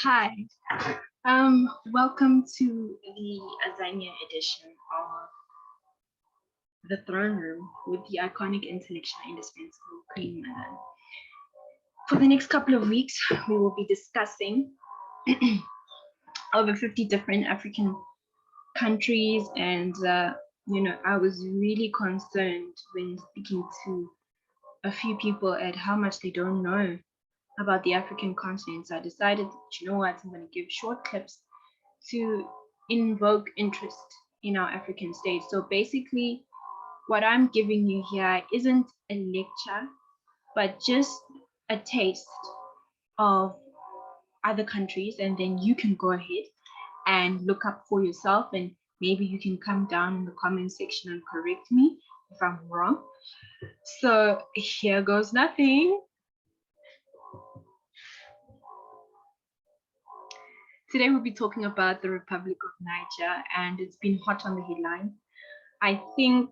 Hi, welcome to the AZANIA edition of The Throne Room with the iconic intellectual indispensable Queen Mother. For the next couple of weeks, we will be discussing over 50 different African countries, and I was really concerned when speaking to a few people at how much they don't know about the African continent. So I decided, you know what, I'm going to give short clips to invoke interest in our African states. So basically, what I'm giving you here isn't a lecture, but just a taste of other countries, and then you can go ahead and look up for yourself, and maybe you can come down in the comment section and correct me if I'm wrong. So here goes nothing. Today we'll be talking about the Republic of Niger, and it's been hot on the headlines. I think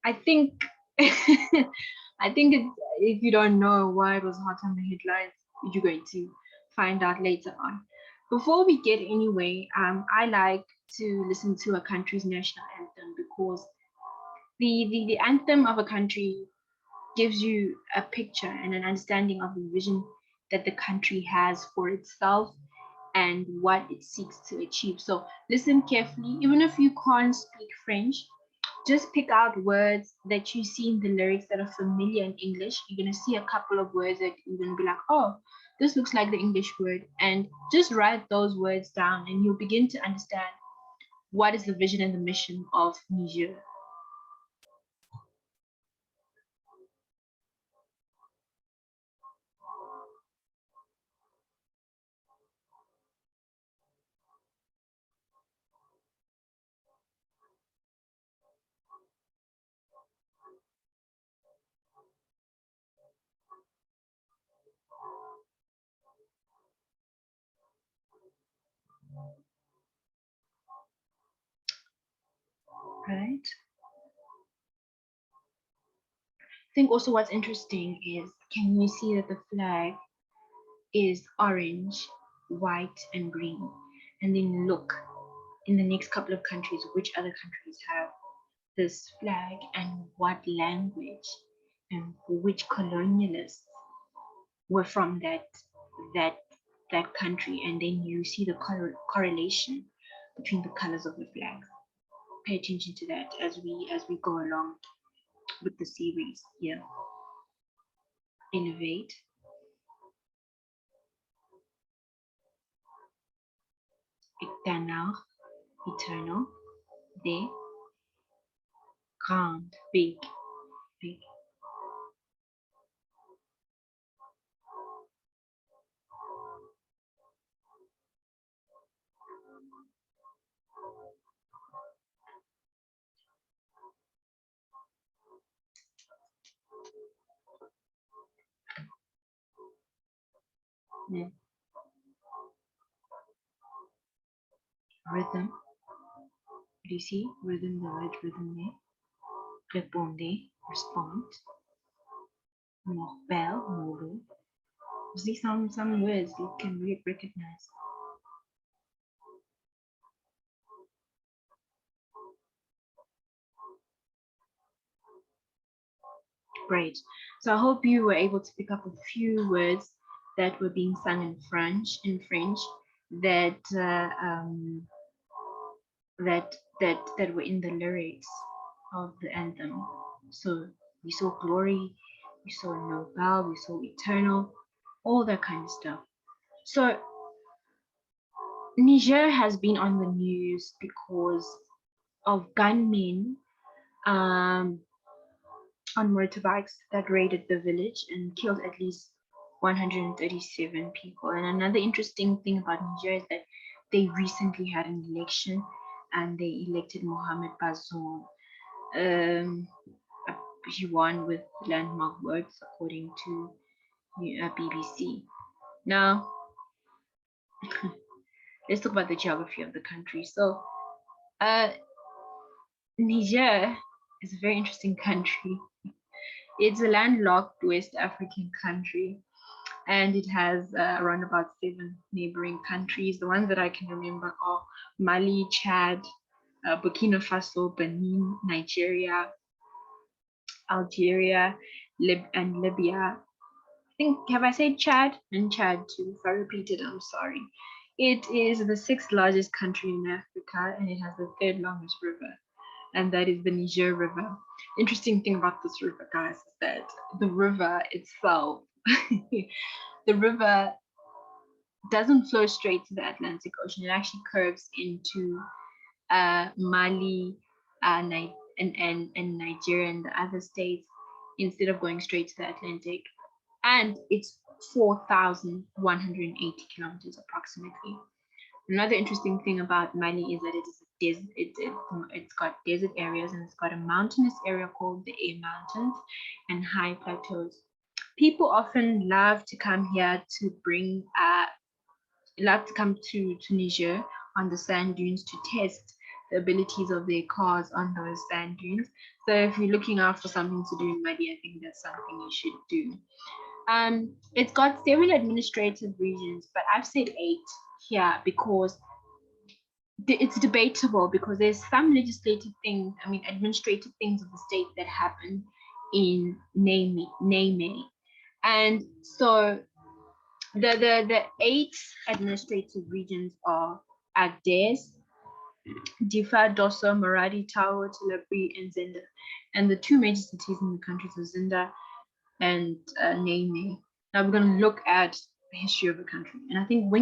I think it's, if you don't know why it was hot on the headlines, you're going to find out later on. Before we get anyway, I like to listen to a country's national anthem because the anthem of a country gives you a picture and an understanding of the vision that the country has for itself and what it seeks to achieve. So listen carefully, even if you can't speak French, just pick out words that you see in the lyrics that are familiar in English. You're going to see a couple of words that you're going to be like, oh, this looks like the English word. And just write those words down and you'll begin to understand what is the vision and the mission of Niger. Right? I think also what's interesting is, can you see that the flag is orange, white, and green? And then look in the next couple of countries, which other countries have this flag and what language and which colonialists were from that that country, and then you see the correlation between the colors of the flag. Pay attention to that as we go along with the series here. Elevate. Eternal. Eternal. De. Grand. Big. Big. Yeah. Rhythm. Do you see rhythm, the word rhythm there? Responde, respond. Nog bel, moro. See some words you can recognize. Great. So I hope you were able to pick up a few words that were being sung in French, that that were in the lyrics of the anthem. So we saw glory, we saw Nobel, we saw eternal, all that kind of stuff. So Niger has been on the news because of gunmen on motorbikes that raided the village and killed at least 137 people. And another interesting thing about Niger is that they recently had an election and they elected Mohamed Bazoum. He won with landmark votes, according to BBC. Now, let's talk about the geography of the country. So, Niger is a very interesting country. It's a landlocked West African country, and it has around about 7 neighboring countries. The ones that I can remember are Mali, Chad, Burkina Faso, Benin, Nigeria, Algeria, and Libya. I think, have I said Chad? And Chad too. If I repeated, I'm sorry. It is the 6th largest country in Africa, and it has the 3rd longest river, and that is the Niger River. Interesting thing about this river, guys, is that the river itself, the river doesn't flow straight to the Atlantic Ocean. It actually curves into Mali, and Nigeria and the other states instead of going straight to the Atlantic. And it's 4,180 kilometers approximately. Another interesting thing about Mali is that it is a desert. It's got desert areas, and it's got a mountainous area called the A Mountains and high plateaus. People often love to come here to to Niger on the sand dunes to test the abilities of their cars on those sand dunes. So if you're looking out for something to do in Mali, I think that's something you should do. It's got several administrative regions, but I've said 8 here because it's debatable, because there's some legislative things, administrative things of the state that happen in Niamey. And so the 8 administrative regions are Agdes, Difa, Dosso, Maradi, Tao, Tilabri, and Zenda. And the 2 major cities in the country are Zenda and Niamey. Now we're going to look at the history of the country. And I think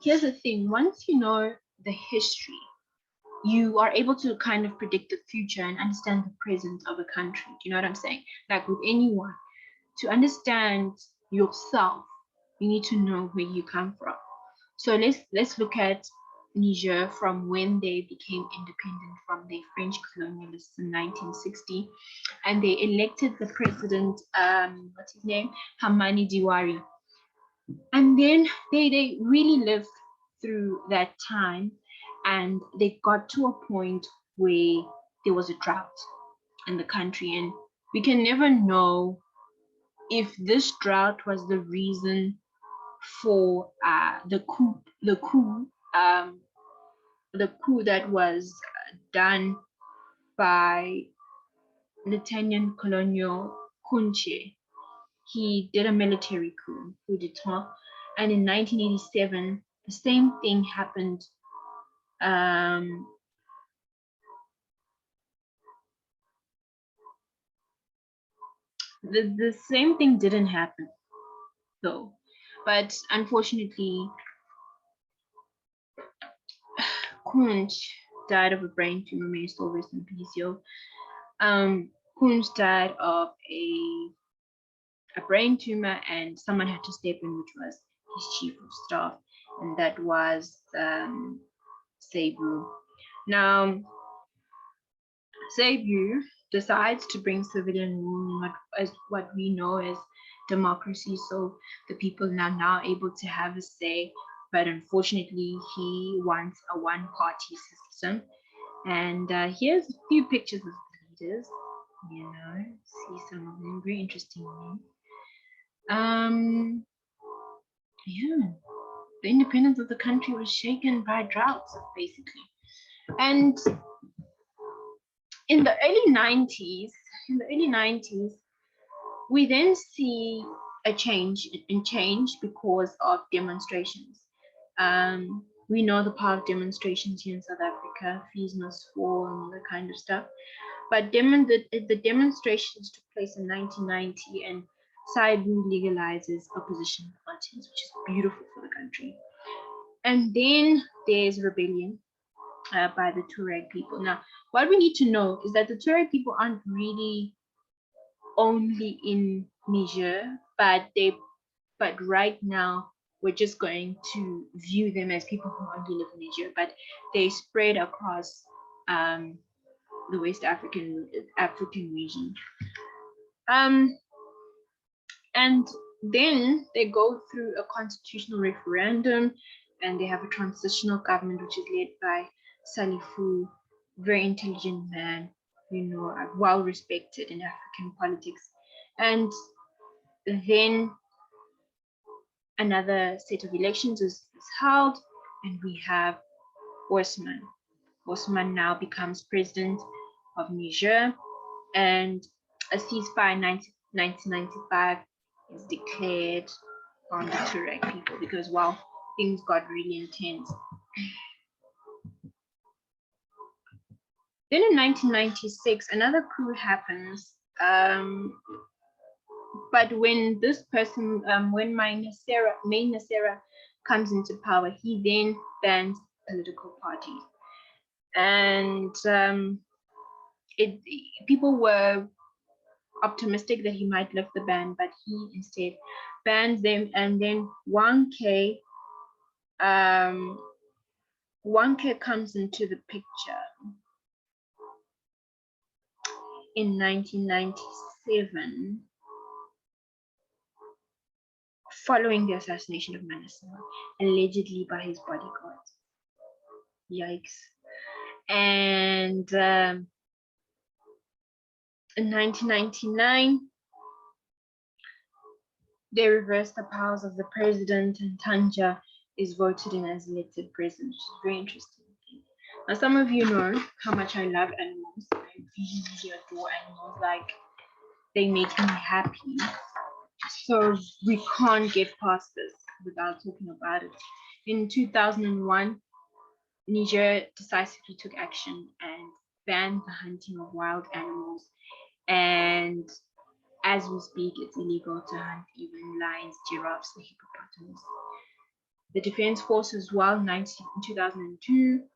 here's the thing, once you know the history, you are able to kind of predict the future and understand the present of a country. Do you know what I'm saying? Like with anyone, to understand yourself, you need to know where you come from. So let's look at Niger from when they became independent from the French colonialists in 1960, and they elected the president, what's his name, Hamani Diwari, and then they really lived through that time, and they got to a point where there was a drought in the country, and we can never know if this drought was the reason for the coup that was done by Lieutenant Colonel Kunche. He did a military coup d'etat, and in 1987, the same thing happened. The same thing didn't happen, though, but unfortunately, Kunch died of a brain tumor. May still rest in peace, yo. Kunch died of a brain tumor, and someone had to step in, which was his chief of staff, and that was Seibu. Now, Seibu decides to bring civilian rule as what we know as democracy, so the people are now able to have a say, but unfortunately he wants a one-party system. And here's a few pictures of the leaders, see some of them, very interesting names. Yeah, the independence of the country was shaken by droughts, basically. And in the early 90s, we then see a change because of demonstrations. We know the power of demonstrations here in South Africa, fees must fall and all that kind of stuff. But the demonstrations took place in 1990, and Saibu legalizes opposition parties, which is beautiful for the country. And then there's rebellion by the Tuareg people. Now, what we need to know is that the Tuareg people aren't really only in Niger, but right now we're just going to view them as people who only live in Niger, but they spread across the West African region. And then they go through a constitutional referendum, and they have a transitional government which is led by Salifu, very intelligent man, well respected in African politics. And Then another set of elections is held, and we have Osman. Osman now becomes president of Niger, and a ceasefire in 1995 is declared on the Tuareg people because, well, things got really intense. Then in 1996, another coup happens. But when this person, when Main Nasera comes into power, he then bans political parties. And people were optimistic that he might lift the ban, but he instead bans them. And then 1K comes into the picture in 1997, following the assassination of Manasara, allegedly by his bodyguards. Yikes. And in 1999, they reversed the powers of the president, and Tanja is voted in as elected president, which is very interesting. Now, some of you know how much I love animals. I really adore animals. Like, they make me happy. So we can't get past this without talking about it. In 2001, Niger decisively took action and banned the hunting of wild animals. And as we speak, it's illegal to hunt even lions, giraffes, or hippopotamus. The Defense Force as well, in 2002,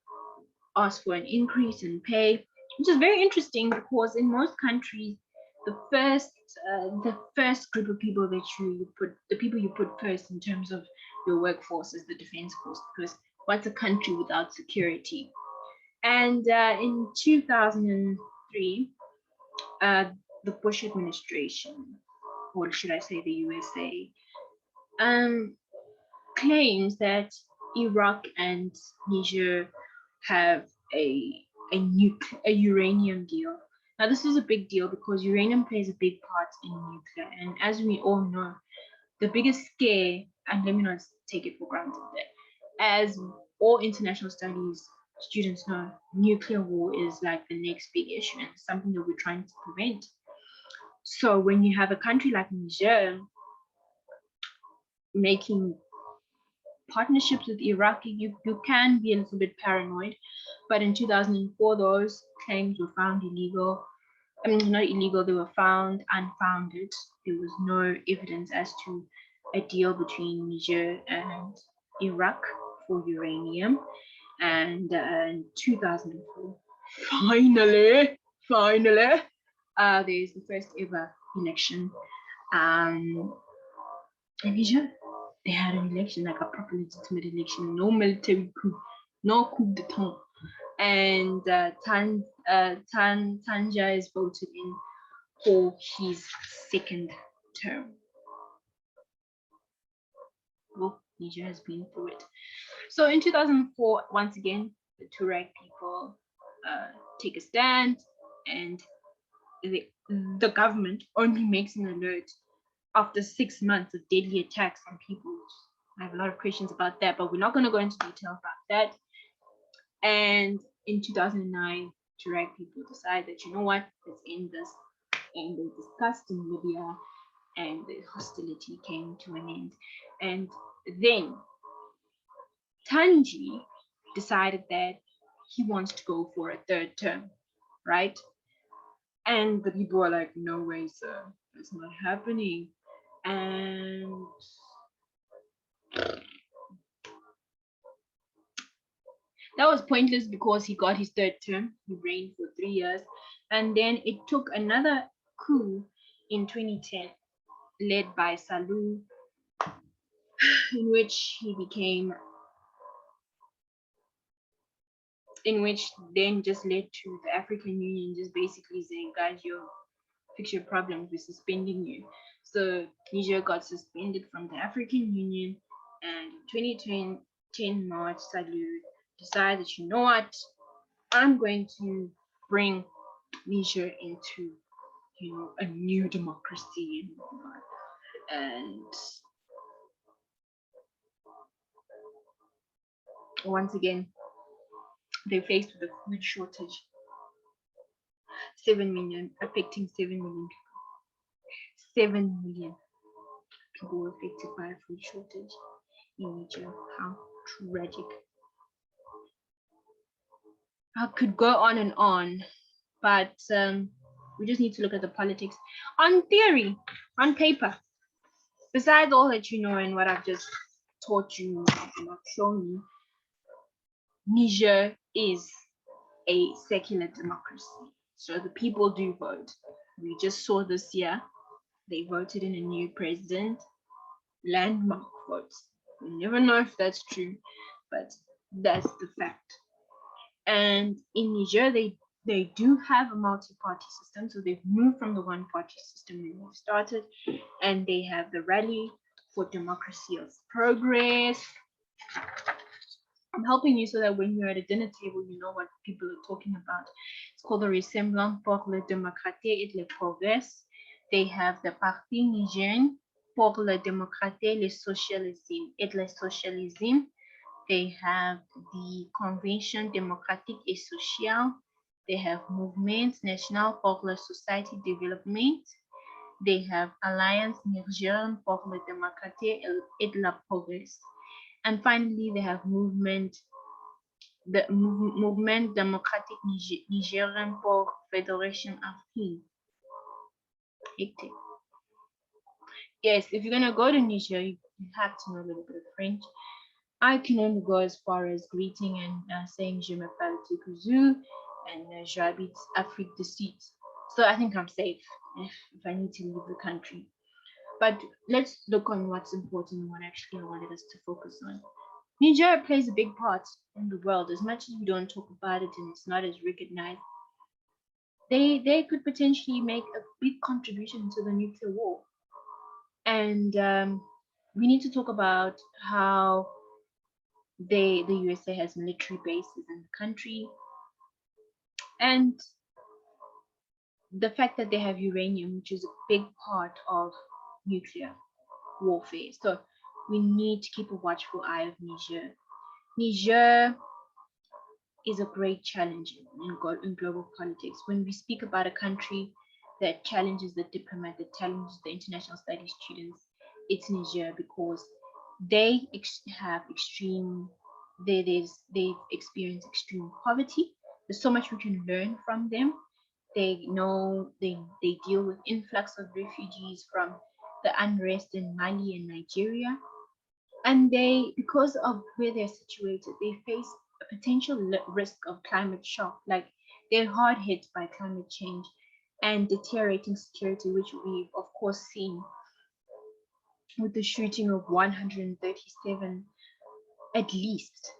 asked for an increase in pay, which is very interesting because in most countries, the first group of people that you put first in terms of your workforce is the Defense Force, because what's a country without security? And in 2003, the Bush administration, or should I say the USA, claims that Iraq and Niger have a uranium deal. Now, this is a big deal because uranium plays a big part in nuclear. And as we all know, the biggest scare, and let me not take it for granted, that as all international studies students know, nuclear war is like the next big issue and something that we're trying to prevent. So when you have a country like Niger making partnerships with Iraq, you can be a little bit paranoid. But in 2004, those claims were found illegal. I mean, not illegal, they were found unfounded. There was no evidence as to a deal between Niger and Iraq for uranium. And in 2004, finally, there's the first ever election. In Niger, they had an election, like a proper legitimate election, no military coup, no coup d'etat. And Tanja is voted in for his second term. Well, Niger has been through it. So in 2004, once again, the Tuareg people take a stand, and the government only makes an alert after 6 months of deadly attacks on people. I have a lot of questions about that, but we're not going to go into detail about that. And in 2009, Tuareg people decide that, you know what, let's end this. And they discussed in Libya, and the hostility came to an end. And then Tanji decided that he wants to go for a third term, right? And the people are like, no way, sir, that's not happening. And that was pointless because he got his third term. He reigned for 3 years. And then it took another coup in 2010, led by Salou, in which then just led to the African Union just basically saying, guys, fix your problems, we're suspending you. So Niger got suspended from the African Union, and in 2010 March, Salou decided that, you know what, I'm going to bring Niger into, a new democracy and whatnot. And once again, they're faced with a food shortage. 7 million, affecting 7 million people. 7 million people were affected by a food shortage in Niger. How tragic. I could go on and on, but we just need to look at the politics. On theory, on paper, besides all that you know and what I've just taught you, shown you, Niger is a secular democracy. So the people do vote. We just saw this year, they voted in a new president, landmark votes. We never know if that's true, but that's the fact. And in Niger, they do have a multi-party system. So they've moved from the one-party system when we started, and they have the Rally for Democracy of Progress. I'm helping you so that when you're at a dinner table, you know what people are talking about. It's called the Rassemblement pour la démocratie et le progrès. They have the Parti Nigérien pour la démocratie, le socialisme et le socialisme. They have the Convention démocratique et sociale. They have Mouvement National pour la Société Développement. They have Alliance Nigérienne pour la démocratie et le progrès. And finally, they have Movement Démocratique Nigérien pour Fédération Africaine. Hectic. Yes, if you're going to go to Niger, you have to know a little bit of French. I can only go as far as greeting and saying Je m'appelle Tekuzu and j'habite Afrique du Sud. So I think I'm safe if I need to leave the country. But let's look on what's important and what actually I wanted us to focus on. Niger plays a big part in the world. As much as we don't talk about it and it's not as recognized, they could potentially make a big contribution to the nuclear war. And we need to talk about how the USA has military bases in the country, and the fact that they have uranium, which is a big part of nuclear warfare. So we need to keep a watchful eye of Niger. Niger is a great challenge in global politics. When we speak about a country that challenges the diplomat, that challenges the international studies students, it's Niger, because they have they've experienced extreme poverty. There's so much we can learn from them. They know they deal with influx of refugees from the unrest in Mali and Nigeria, and they, because of where they're situated, they face a potential risk of climate shock. Like, they're hard hit by climate change and deteriorating security, which we've of course seen with the shooting of 137 at least.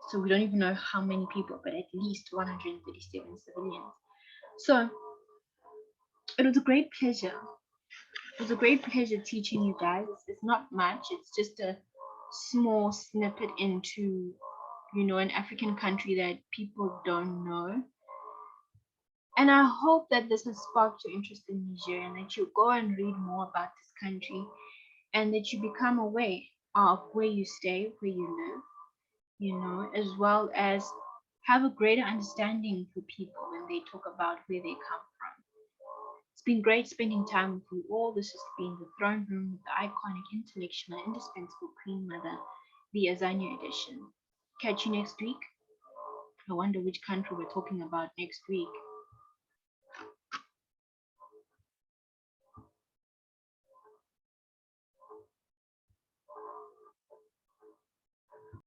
So we don't even know how many people, but at least 137 civilians. So it was a great pleasure. It was a great pleasure teaching you guys. It's not much. It's just a small snippet into, an African country that people don't know. And I hope that this has sparked your interest in Niger, and that you go and read more about this country, and that you become aware of where you stay, where you live, as well as have a greater understanding for people when they talk about where they come from. It's been great spending time with you all. This has been the Throne Room with the iconic, intellectual, and indispensable Queen Mother, the AZANIA edition. Catch you next week. I wonder which country we're talking about next week.